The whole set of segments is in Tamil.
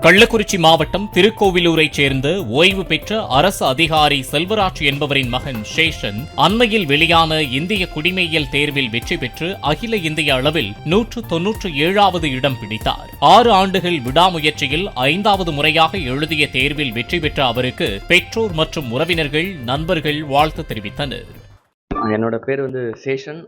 கள்ளக்குறிச்சி மாவட்டம் திருக்கோவிலூரைச் சேர்ந்த ஓய்வு பெற்ற அரசு அதிகாரி செல்வராஜ் என்பவரின் மகன் சேஷன் அண்மையில் வெளியான இந்திய குடிமையியல் தேர்வில் வெற்றி பெற்று அகில இந்திய அளவில் 197வது இடம் பிடித்தார். 6 ஆண்டுகள் விடாமுயற்சியில் 5வது முறையாக எழுதிய தேர்வில் வெற்றி பெற்ற அவருக்கு பெற்றோர் மற்றும் உறவினர்கள், நண்பர்கள் வாழ்த்து தெரிவித்தனர். என்னோட பேர் சேஷன்.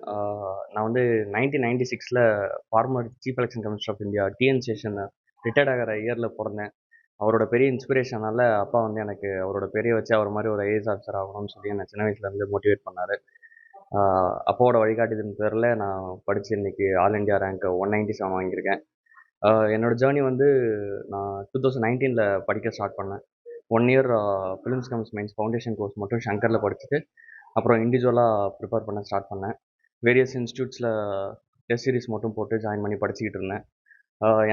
நான் 1996 former chief election commissioner of India TN Seshan retired ஆகிற இயரில் பிறந்தேன். அவரோட பெரிய இன்ஸ்பிரேஷனால் அப்பா எனக்கு அவரோட பெரிய வச்சு அவர் மாதிரி ஒரு ஐஏஎஸ் ஆஃபீஸர் ஆகணும்னு சொல்லி என்னை சின்ன வயசுலேருந்து மோட்டிவேட் பண்ணார். அப்பாவோட வழிகாட்டுதலின் பேரில் நான் படித்து இன்றைக்கி ஆல் இண்டியா ரேங்க் 197 வாங்கியிருக்கேன். என்னோடய ஜேர்னி நான் 2019 படிக்க ஸ்டார்ட் பண்ணேன். 1 year films comes mains foundation course மட்டும் ஷங்கரில் படிச்சுட்டு அப்புறம் இண்டிவிஜுவலாக ப்ரிப்பேர் பண்ண ஸ்டார்ட் பண்ணேன். வேரியஸ் இன்ஸ்டியூட்ஸில் டெஸ்ட் சீரிஸ் மட்டும் போட்டு ஜாயின் பண்ணி படிச்சுக்கிட்டு இருந்தேன்.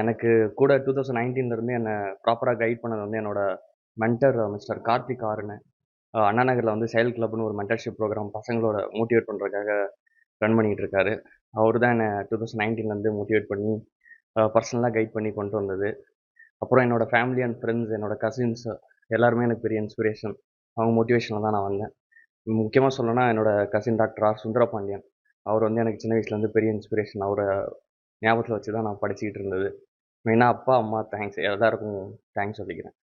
எனக்கு கூட 2019 என்னை ப்ராப்பராக கைட் பண்ணது என்னோட மென்டர் மிஸ்டர் கார்த்திக் ஆர்னு. அண்ணா நகரில் செயல் கிளப்னு ஒரு மென்டர்ஷிப் ப்ரோக்ராம் பசங்களோட மோட்டிவேட் பண்ணுறதுக்காக ரன் பண்ணிகிட்டு இருக்காரு. அவர் தான் என்னை 2019 மோட்டிவேட் பண்ணி பர்சனலாக கைட் பண்ணி கொண்டு வந்தது. அப்புறம் என்னோடய ஃபேமிலி அண்ட் ஃப்ரெண்ட்ஸ், என்னோடய கசின்ஸ் எல்லாருமே எனக்கு பெரிய இன்ஸ்பிரேஷன். அவங்க மோட்டிவேஷனில் தான் நான் வந்தேன். முக்கியமாக சொல்லணும்னா என்னோடய கசின் டாக்டர் ஆர் சுந்தரபாண்டியன். அவர் எனக்கு சின்ன வயசுலேருந்து பெரிய இன்ஸ்பிரேஷன். அவரை ஞாபகத்தில் வச்சு தான் நான் படிச்சுக்கிட்டு இருந்தது. மெயினாக அப்பா, அம்மா தேங்க்ஸ், எல்லாருக்கும் தேங்க்ஸ் சொல்லிக்கிறேன்.